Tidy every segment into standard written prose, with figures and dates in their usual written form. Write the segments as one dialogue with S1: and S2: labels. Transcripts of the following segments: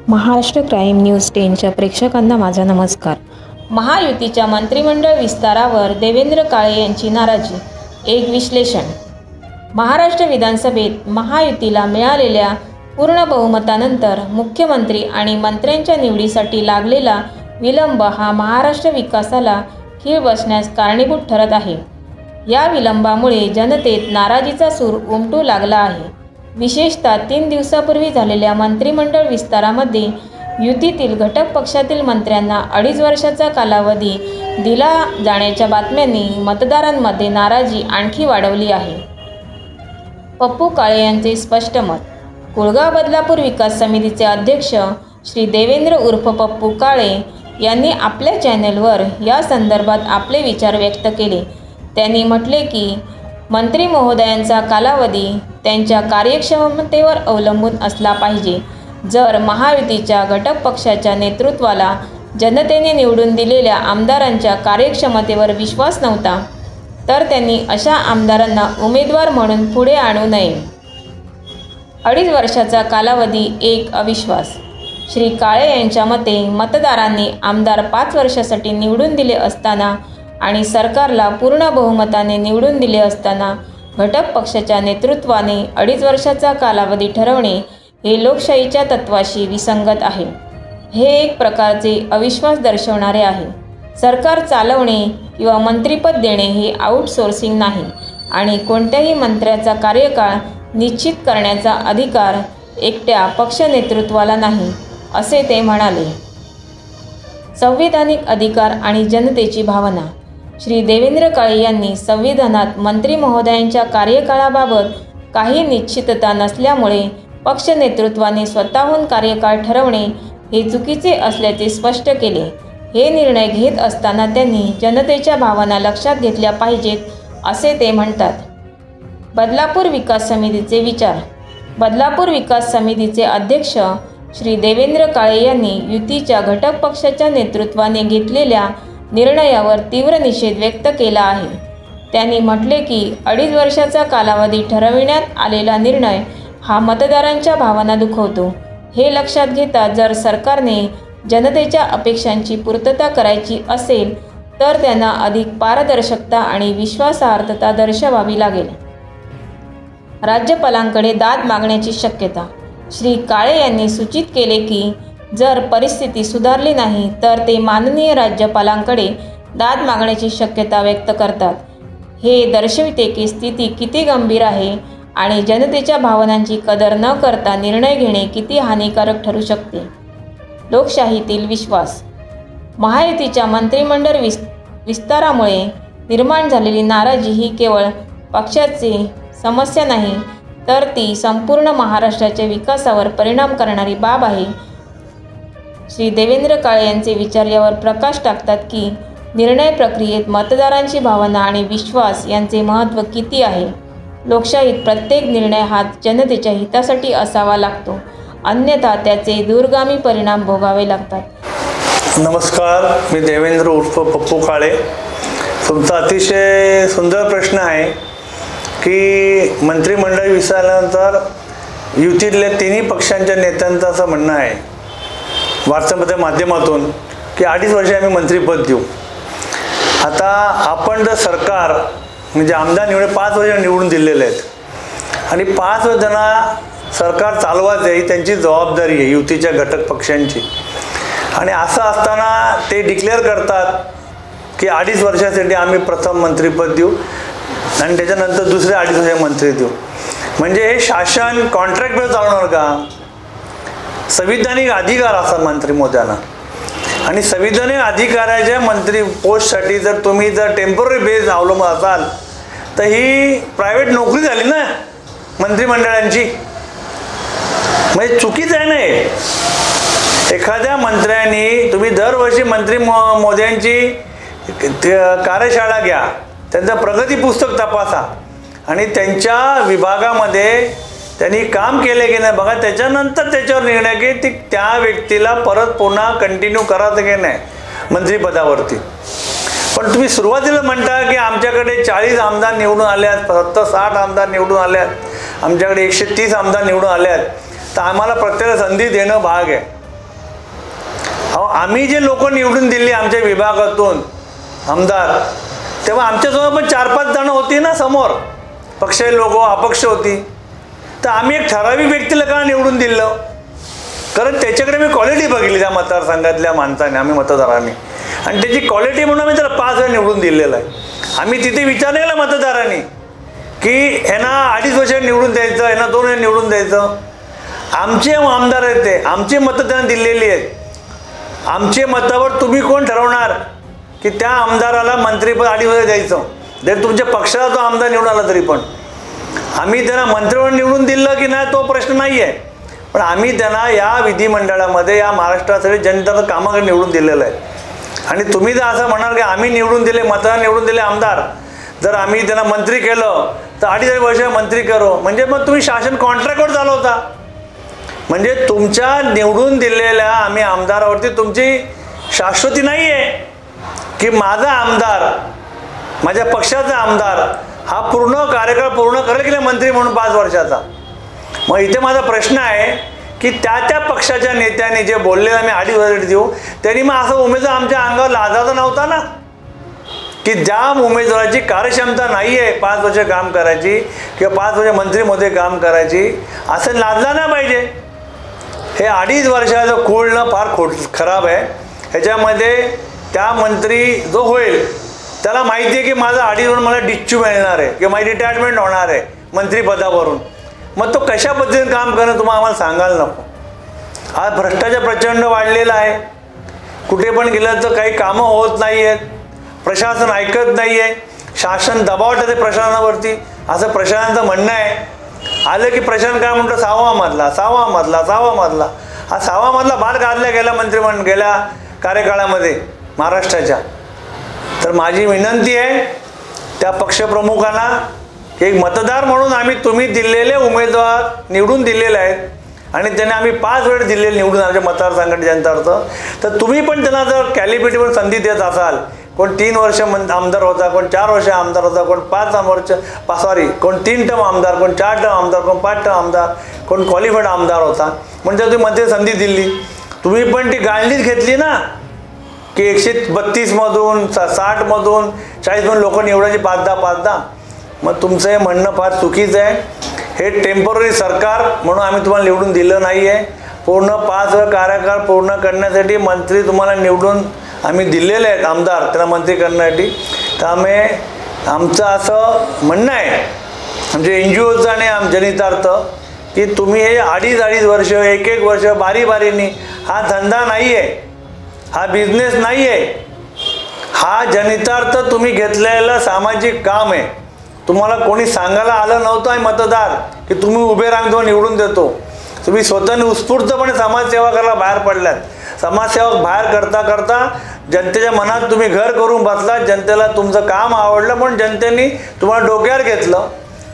S1: Maharashtra crime news 10च्या प्रेक्षकांना माझा नमस्कार। महायुतीच्या मंत्रिमंडळ विस्तारावर देवेंद्र काळे यांची नाराजी, एक विश्लेषण। महाराष्ट्र विधानसभेत महायुतीला मिळालेल्या पूर्ण बहुमतानंतर मुख्यमंत्री आणि मंत्र्यांच्या निवडीसाठी लागलेला विलंब हा महाराष्ट्र विकासाला खीळ बसण्यास कारणीभूत ठरत आहे। या विलंबामुळे जनतेत नाराजीचा सूर उमटू लागला आहे। विशेषतः 3 दिवसापूर्वी झालेल्या मंत्रिमंडळ विस्तारामध्ये युतीतील घटक पक्षातील मंत्र्यांना 2.5 वर्षाचा कालावधी दिला जाण्याच्या बातम्यांनी मतदारांमध्ये नाराजी आणखी वाढवली आहे। पप्पू काळे यांचे स्पष्ट मत। कुळगाव बदलापूर विकास समितीचे अध्यक्ष श्री देवेंद्र उर्फ पप्पू काळे यांनी आपल्या चॅनेलवर या संदर्भात आपले विचार व्यक्त केले। त्यांनी म्हटले की मंत्री महोदयांचा कालावधी त्यांच्या कार्यक्षमतेवर अवलंबून असला पाहिजे। जर महायुतीच्या घटक पक्षाच्या नेतृत्वाला जनतेने निवडून दिलेल्या आमदारांच्या कार्यक्षमतेवर विश्वास नव्हता तर त्यांनी अशा आमदारांना उमेदवार म्हणून पुढे आणू नये। 2.5 वर्षाचा कालावधी एक अविश्वास। श्री काळे यांच्या मते मतदारांनी आमदार 5 वर्षासाठी निवडून दिले असताना आणि सरकारला पूर्ण बहुमताने निवडून दिले असताना घटक पक्षाच्या नेतृत्वाने 2.5 वर्षाचा कालावधी ठरवणे हे लोकशाहीच्या तत्त्वाशी विसंगत आहे। हे एक प्रकारचे अविश्वास दर्शवणारे आहे। सरकार चालवणे किंवा मंत्रिपद देणे हे आउटसोर्सिंग नाही आणि कोणत्याही मंत्र्याचा कार्यकाळ निश्चित करण्याचा अधिकार एकट्या पक्ष नेतृत्वाला नाही, असे ते म्हणाले। संविधानिक अधिकार आणि जनतेची भावना। श्री देवेंद्र काळे यांनी संविधानात मंत्री महोदयांच्या कार्यकाळाबाबत काही निश्चितता नसल्यामुळे पक्ष नेतृत्वाने स्वतःहून कार्यकाळ ठरवणे हे चुकीचे असल्याचे स्पष्ट केले। हे निर्णय घेत असताना त्यांनी जनतेच्या भावना लक्षात घेतल्या पाहिजेत, असे ते म्हणतात। बदलापूर विकास समितीचे विचार। बदलापूर विकास समितीचे अध्यक्ष श्री देवेंद्र काळे यांनी युतीच्या घटक पक्षाच्या नेतृत्वाने घेतलेल्या निर्णयावर तीव्र निषेध व्यक्त केला आहे। त्यांनी म्हटले की 2.5 वर्षाचा कालावधी ठरविण्यात आलेला निर्णय हा मतदारांच्या भावना दुखवतो। हे लक्षात घेता जर सरकारने जनतेच्या अपेक्षांची पूर्तता करायची असेल तर त्यांना अधिक पारदर्शकता आणि विश्वासार्हता दर्शवावी लागेल। राज्यपालांकडे दाद मागण्याची शक्यता। श्री काळे यांनी सूचित केले की जर परिस्थिती सुधारली नाही तर ते माननीय राज्यपालांकडे दाद मागण्याची शक्यता व्यक्त करतात। हे दर्शविते की स्थिती किती गंभीर आहे आणि जनतेच्या भावनांची कदर न करता निर्णय घेणे किती हानिकारक ठरू शकते। लोकशाहीतील विश्वास। महायुतीच्या मंत्रिमंडळ विस्तारामुळे निर्माण झालेली नाराजी ही केवळ पक्षाची समस्या नाही तर ती संपूर्ण महाराष्ट्राच्या विकासावर परिणाम करणारी बाब आहे। श्री देवेंद्र काळे यांचे विचार यावर प्रकाश टाकतात की निर्णय प्रक्रियेत मतदारांची भावना आणि विश्वास यांचे महत्त्व किती आहे। लोकशाहीत प्रत्येक निर्णय हा जनतेच्या हितासाठी असावा लागतो, अन्यथा त्याचे दूरगामी परिणाम भोगावे लागतात।
S2: नमस्कार, मी देवेंद्र उर्फ पप्पू काळे। तुमचा अतिशय सुंदर प्रश्न आहे की मंत्रिमंडळ विस्तारानंतर युतीतल्या तिन्ही पक्षांच्या नेत्यांचं असं म्हणणं आहे वार्तापत्राच्या माध्यमातून की 2.5 वर्षे आम्ही मंत्रिपद देऊ। आता आपण जर सरकार म्हणजे आमदार 5 वर्ष निवडून दिलेले आहेत आणि 5 जणांना सरकार चालवायचं ही त्यांची जबाबदारी आहे युतीच्या घटक पक्षांची। आणि असं असताना ते डिक्लेअर करतात की 2.5 वर्षासाठी आम्ही प्रथम मंत्रिपद देऊ आणि त्याच्यानंतर दुसरे 2.5 वर्ष मंत्री देऊ। म्हणजे हे शासन कॉन्ट्रॅक्टवर चालवणार का? संविधानिक अधिकार असा मंत्री महोदयांना आणि संविधानिक अधिकाराच्या मंत्री पोस्टसाठी जर तुम्ही टेम्पररी बेस अवलंबून असाल तर ही प्रायव्हेट नोकरी झाली ना मंत्रिमंडळांची। म्हणजे चुकीचं आहे ना। एखाद्या मंत्र्यांनी तुम्ही दरवर्षी मंत्री महोदयांची कार्यशाळा घ्या, त्यांचं प्रगती पुस्तक तपासा आणि त्यांच्या विभागामध्ये त्यांनी काम केले की नाही बघा, त्याच्यानंतर त्याच्यावर निर्णय घे की त्या व्यक्तीला परत पुन्हा कंटिन्यू करायचं की नाही मंत्रिपदावरती। पण तुम्ही सुरुवातीला म्हणता की आमच्याकडे 40 आमदार निवडून आले आहेत, फक्त 60 आमदार निवडून आले आहेत, आमच्याकडे 130 आमदार निवडून आले आहेत, तर आम्हाला प्रत्येक संधी देणं भाग आहे। अहो आम्ही जे लोक निवडून दिली आमच्या विभागातून आमदार, तेव्हा आमच्यासमोर पण 4-5 जण होती ना समोर, पक्षीय लोक अपक्ष होती. तर आम्ही एक ठराविक व्यक्तीला का निवडून दिलं? कारण त्याच्याकडे मी क्वालिटी बघितली त्या मतदारसंघातल्या माणसाने, आम्ही मतदारांनी, आणि त्याची क्वालिटी म्हणून आम्ही त्याला 5 वेळा निवडून दिलेलं आहे. आम्ही तिथे विचार केला मतदारांनी की ह्यांना 2.5 वर्ष निवडून द्यायचं, ह्यांना 2 वेळा निवडून द्यायचं. आमचे आमदार आहेत ते, आमची मतं त्यांना दिलेली आहेत. आमचे मतावर तुम्ही कोण ठरवणार की त्या आमदाराला मंत्रीपद 2.5 वर्ष द्यायचं? जर तुमच्या पक्षाला तो आमदार निवडून आला तरी पण आम्ही त्यांना मंत्रिपद निवडून दिलं की नाही तो प्रश्न नाही आहे, पण आम्ही त्यांना या विधिमंडळामध्ये या महाराष्ट्रासाठी जनतेचं कामाकडे निवडून दिलेलं आहे. आणि तुम्ही जर असं म्हणाल की आम्ही निवडून दिले, मतदार निवडून दिले आमदार, जर आम्ही त्यांना मंत्री केलं तर 2.5 वर्ष मंत्री करू, म्हणजे मग तुम्ही शासन कॉन्ट्रॅक्टवर चालवता. म्हणजे तुमच्या निवडून दिलेल्या आम्ही आमदारावरती तुमची शाश्वती नाही आहे की माझा आमदार, माझ्या पक्षाचा आमदार हा पूर्ण कार्यकाळ पूर्ण करेल की नाही मंत्री म्हणून 5 वर्षाचा. मग इथे माझा प्रश्न आहे की त्या पक्षाच्या नेत्यांनी जे बोलले आम्ही 2.5 वर्ष देऊ, त्यांनी मग असं उमेदवार आमच्या अंगावर लादायचा नव्हता ना, की ज्या उमेदवाराची कार्यक्षमता नाही आहे 5 वर्ष काम करायची किंवा 5 वर्ष मंत्रीमध्ये काम करायची, असं लादला नाही पाहिजे. हे 2.5 वर्षाचं खोडणं फार खराब आहे. ह्याच्यामध्ये त्या मंत्री जो होईल त्याला माहिती आहे की माझं 2.5 वर्ष मला डिच्चू मिळणार आहे किंवा माझी रिटायरमेंट होणार आहे मंत्रिपदावरून. मग तो कशा पद्धतीने काम करणं तुम्हाला आम्हाला सांगायला नको. आज भ्रष्टाचार प्रचंड वाढलेला आहे. कुठे पण गेलं तर काही कामं होत नाही आहेत, प्रशासन ऐकत नाही आहे, शासन दबाव टाकते प्रशासनावरती, असं प्रशासनाचं म्हणणं आहे. आलं की प्रशासन काय म्हणतो 6वा मजला 6वा मजला 6वा मजला. हा 6वा मजला बाहेर काढला गेला मंत्रिमंडळ गेल्या कार्यकाळामध्ये महाराष्ट्राच्या. तर माझी विनंती आहे त्या पक्षप्रमुखांना, एक मतदार म्हणून आम्ही तुम्ही दिलेले उमेदवार निवडून दिलेले आहेत आणि त्यांना आम्ही 5 वेळ दिलेले निवडून आमच्या मतदारसंघाच्या जनतार्थ, तर तुम्ही पण त्यांना जर कॅलिब्रिटीवर संधी देत असाल, कोण 3 वर्ष आमदार होता, कोण 4 वर्ष आमदार होता, कोण 5 वर्ष कोण 3 टर्म आमदार, कोण 4 टर्म आमदार, कोण 5 टर्म आमदार, कोण क्वालिफाईड आमदार होता, म्हणजे तुम्ही मंत्री संधी दिली. तुम्ही पण ती गाळणीच घेतली ना की 132 मधून 60 मधून 40 मधून लोक निवडायची 5-10. मग तुमचं हे म्हणणं फार चुकीचं आहे. हे टेम्पररी सरकार म्हणून आम्ही तुम्हाला निवडून दिलं नाही आहे. पूर्ण 5 वेळ कार्यकाळ पूर्ण करण्यासाठी मंत्री तुम्हाला निवडून आम्ही दिलेले आहेत आमदार, त्यांना मंत्री करण्यासाठी. त्यामुळे आमचं असं म्हणणं आहे आमच्या NGOचं आणि जनितार्थ की तुम्ही हे 2.5 वर्ष 1 वर्ष बारीने, हा धंदा नाही आहे, हा बिझनेस नाही आहे, हा जनितार्थ तुम्ही घेतलेलं सामाजिक काम आहे. तुम्हाला कोणी सांगायला आलं नव्हतं आहे मतदार की तुम्ही उभे राहून तो निवडून देतो. तुम्ही स्वतःने उत्स्फूर्तपणे समाजसेवा करायला बाहेर पडल्यात. समाजसेवा बाहेर करता करता जनतेच्या मनात तुम्ही घर करून बसलात. जनतेला तुमचं काम आवडलं म्हणून जनतेने तुम्हाला डोक्यावर घेतलं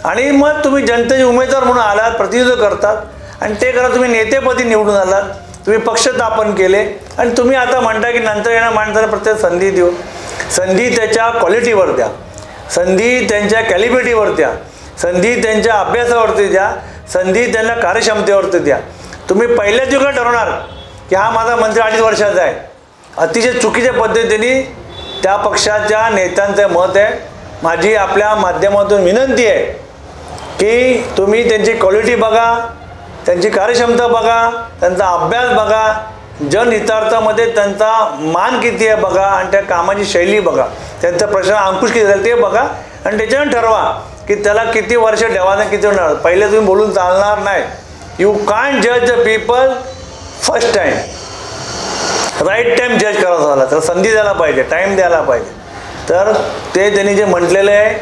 S2: आणि मग तुम्ही जनतेचे उमेदवार म्हणून आलात, प्रतिनिधित्व करतात आणि ते करा तुम्ही नेतेपदी निवडून आलात. तुम्ही पक्ष स्थापन केले आणि तुम्ही आता म्हणता की नंतर येणाऱ्या माणसाला प्रत्येक संधी देऊ. संधी त्याच्या क्वालिटीवर द्या, संधी त्यांच्या कॅलिब्रिटीवर द्या, संधी त्यांच्या अभ्यासावरती द्या, संधी त्यांना कार्यक्षमतेवरती द्या. तुम्ही पहिल्याच दिवशी ठरवणार की हा माझा मंत्री 2.5 वर्षाचा आहे, अतिशय चुकीच्या पद्धतीने त्या पक्षाच्या नेत्यांचं मत आहे. माझी आपल्या माध्यमातून विनंती आहे की तुम्ही त्यांची क्वालिटी बघा, त्यांची कार्यक्षमता बघा, त्यांचा अभ्यास बघा, जनहितार्थामध्ये त्यांचा मान किती आहे बघा आणि त्या कामाची शैली बघा, त्यांचा प्रश्न अंकुश किती झाला ते बघा आणि त्याच्यावर ठरवा की त्याला किती वर्ष ठेवायचं किती होणार. पहिले तुम्ही बोलून चालणार नाही. यू कांट जज the people first time. Right time जज करायचं झाला तर संधी द्यायला पाहिजे, टाईम द्यायला पाहिजे. तर ते त्यांनी जे म्हटलेलं आहे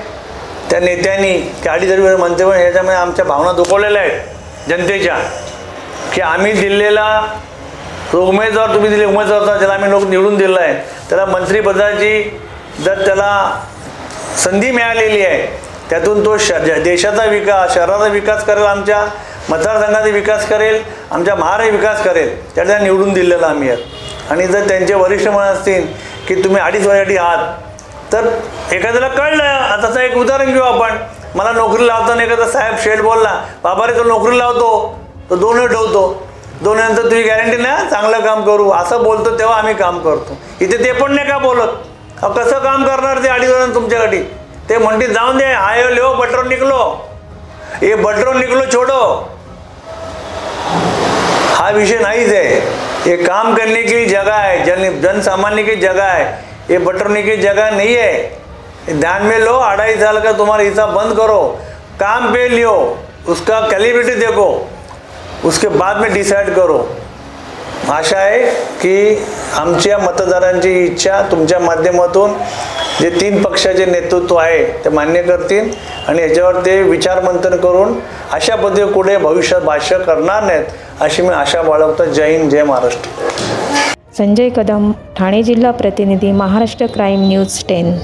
S2: त्या नेत्यांनी की 2.5 वर्ष मंत्री ह्याच्यामध्ये आमच्या भावना दुखवलेल्या आहेत जनतेच्या की आम्ही दिलेला तो उमेदवार, तुम्ही दिले उमेदवार होता ज्याला आम्ही लोक निवडून दिलं आहे, त्याला मंत्रिपदाची जर त्याला संधी मिळालेली आहे त्यातून तो देशाचा विकास, शहराचा विकास करेल, आमच्या मतदारसंघाचा विकास करेल, आमच्या महाराष्ट्र विकास करेल, त्याला निवडून दिलेलं आम्ही आहेत. आणि जर त्यांचे वरिष्ठ म्हणत असतील की तुम्ही 2.5 वर्षासाठी आहात तर एखाद्याला कळलं. आताचं एक उदाहरण घेऊ आपण. मला नोकरी लावताना एखादा साहेब शेठ बोलला, बाबा रे तो नोकरी लावतो तो 2 वेळ ठेवतो. 2 तुझी गॅरंटी नाही चांगलं काम करू असं बोलतो तेव्हा आम्ही काम करतो. इथे ते पण नाही का बोलत. कसं काम करणार ते 2.5 वर्ष तुमच्यासाठी. ते म्हणते जाऊन दे आयो लो बटरो निकलो, ये बटरो निकलो छोड़ो. हा विषय नाहीच आहे. ये काम करने की जगह है, जन सामान्य की जगह है, ये बटरने की जगह नहीं है. ध्यान में लो. 2.5 साल का तुम्हारा हिसाब बंद करो, काम पे लियो, उसका कैलिब्रिटी देखो, उसके बाद में डिसाइड करो. आशा आहे की आमच्या मतदारांची इच्छा तुमच्या माध्यमातून जे 3 पक्षाचे नेतृत्व आहे ते मान्य करतील आणि याच्यावर ते विचारमंथन करून अशा पद्धतीने पुढे भविष्यात भाष्य करणार नाहीत अशी मी आशा बाळगतो. जय हिंद, जय महाराष्ट्र.
S1: संजय कदम, ठाणे जिल्हा प्रतिनिधी, महाराष्ट्र क्राईम न्यूज 10.